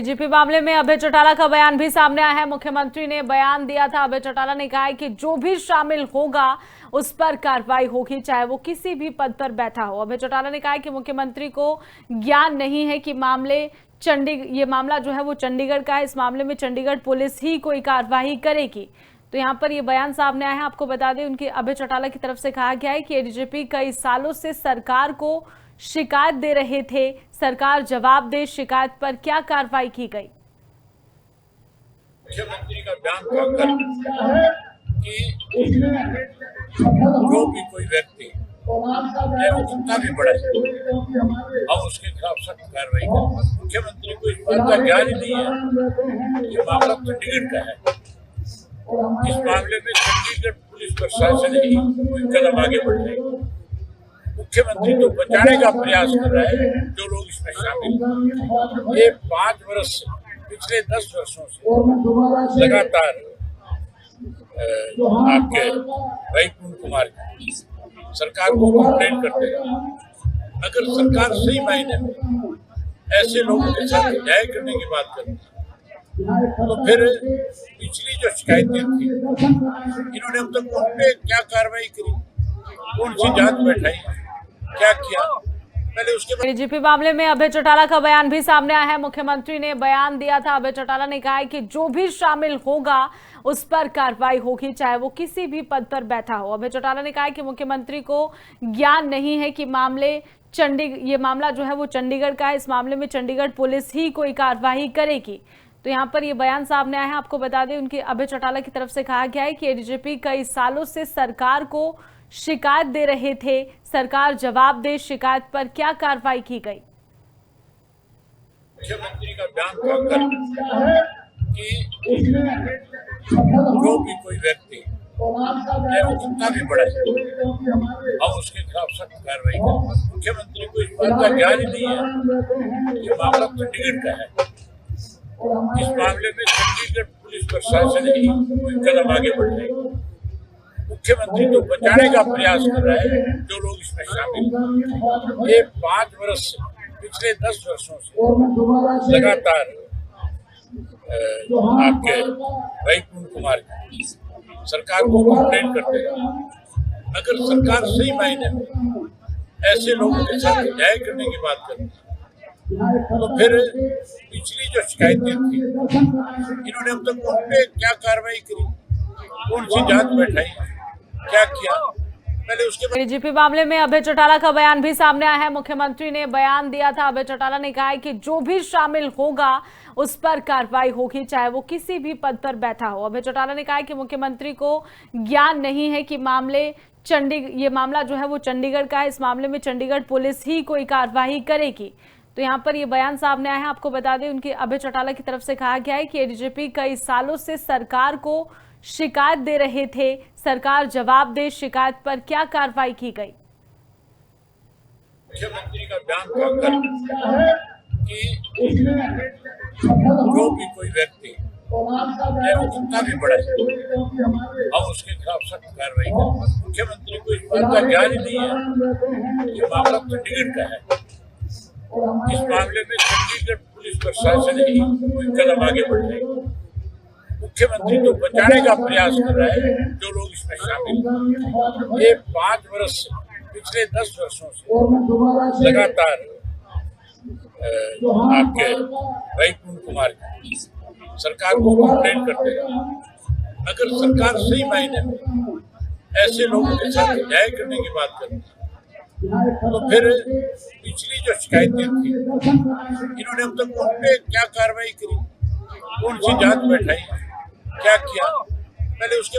ADGP मामले में अभय चौटाला का बयान भी सामने आया है। मुख्यमंत्री ने बयान दिया था। अभय चौटाला ने कहा है कि जो भी शामिल होगा उस पर कार्रवाई होगी, चाहे वो किसी भी पद पर बैठा हो। अभय चौटाला ने कहा है कि मुख्यमंत्री को ज्ञान नहीं है कि ये मामला जो है वो चंडीगढ़ का है। इस मामले में चंडीगढ़ पुलिस ही कोई कार्रवाई करेगी। तो यहाँ पर ये बयान सामने आया है। आपको बता दें, उनके अभय चौटाला की तरफ से कहा गया है कि एडीजीपी कई सालों से सरकार को शिकायत दे रहे थे, सरकार जवाब दे, शिकायत पर क्या कार्रवाई की गई। मुख्यमंत्री का बयान कहकर कि जो भी कोई व्यक्ति चाहे वो कितना भी बड़ा है, हम उसके खिलाफ सख्त कार्रवाई करें। मुख्यमंत्री को इस बात का ज्ञान ही नहीं है। ये मामला चंडीगढ़ का है। इस मामले में चंडीगढ़ पुलिस प्रशासन ही कोई कदम आगे बढ़ रही। मुख्यमंत्री तो बचाने का प्रयास कर रहा है जो लोग इसमें शामिल हैं। ये 5 वर्ष से, पिछले 10 वर्षों से लगातार आपके वैकुंठ कुमार सरकार को कंप्लेंट करते हैं। अगर सरकार सही मायने में ऐसे लोगों के साथ न्याय करने की बात करती है तो फिर पिछली जो शिकायतें थी, इन्होंने अब तक उन पे क्या कार्रवाई करी, कौन सी जांच बैठाई, क्या किया, पहले उसके बाद। एडीजीपी मामले में अभय चौटाला का बयान भी सामने आया है। मुख्यमंत्री ने बयान दिया था। अभय चौटाला ने कहा है कि जो भी शामिल होगा उस पर कार्रवाई होगी, चाहे वो किसी भी पद पर बैठा हो। अभय चौटाला ने कहा है कि मुख्यमंत्री को ज्ञान नहीं है कि ये मामला जो है वो चंडीगढ़ का है। इस मामले में चंडीगढ़ पुलिस ही कोई कार्रवाई करेगी। तो यहाँ पर ये बयान सामने आया है। आपको बता दें, उनके अभय चौटाला की तरफ से कहा गया है कि एडीजीपी कई सालों से सरकार को शिकायत दे रहे थे, सरकार जवाब दे, शिकायत पर क्या कार्रवाई की गई। मुख्यमंत्री का बयान कहकर कि जो भी कोई व्यक्ति चाहे वो कितना भी बड़ा है, हम उसके खिलाफ सख्त कार्रवाई करें। मुख्यमंत्री को इस बात का ज्ञान ही नहीं है। ये मामला चंडीगढ़ का है। इस मामले में चंडीगढ़ पुलिस प्रशासन ही कोई कदम आगे बढ़ रही। मुख्यमंत्री तो बचाने का प्रयास कर रहा है जो लोग इसमें शामिल हैं। ये 5 वर्ष से, पिछले 10 वर्षों से लगातार आपके वैकुंठ कुमार सरकार को कंप्लेंट करते हैं। अगर सरकार सही मायने में ऐसे लोगों के साथ न्याय करने की बात करती है तो फिर पिछली जो शिकायतें थी, इन्होंने अब तक उन पे क्या कार्रवाई करी, कौन सी जांच बैठाई, क्या किया, पहले उसके बाद। एडीजीपी मामले में अभय चौटाला का बयान भी सामने आया है। मुख्यमंत्री ने बयान दिया था। अभय चौटाला ने कहा है कि जो भी शामिल होगा उस पर कार्रवाई होगी, चाहे वो किसी भी पद पर बैठा हो। अभय चौटाला ने कहा है कि मुख्यमंत्री को ज्ञान नहीं है कि ये मामला जो है वो चंडीगढ़ का है। इस मामले में चंडीगढ़ पुलिस ही कोई कार्रवाई करेगी। तो यहाँ पर ये बयान सामने आया है। आपको बता दें, उनके अभय चौटाला की तरफ से कहा गया है कि एडीजीपी कई सालों से सरकार को शिकायत दे रहे थे, सरकार जवाब दे, शिकायत पर क्या कार्रवाई की गई। मुख्यमंत्री का बयान कहकर कि जो भी कोई व्यक्ति चाहे वो कितना भी बड़ा है, हम उसके खिलाफ सख्त कार्रवाई करें। मुख्यमंत्री को इस बात का ज्ञान ही नहीं है। ये मामला चंडीगढ़ का है। इस मामले में चंडीगढ़ पुलिस प्रशासन ही कोई कदम आगे बढ़ रही। मुख्यमंत्री तो बचाने का प्रयास कर रहा है जो लोग इसमें शामिल हैं। ये 5 वर्ष से, पिछले 10 वर्षों से लगातार आपके वैकुंठ कुमार सरकार को कंप्लेंट करते हैं। अगर सरकार सही मायने में ऐसे लोगों के साथ न्याय करने की बात करती है तो फिर पिछली जो शिकायतें थी, इन्होंने अब तक उन पे क्या कार्रवाई करी, कौन सी जांच बैठाई, क्या किया, पहले उसके बाद।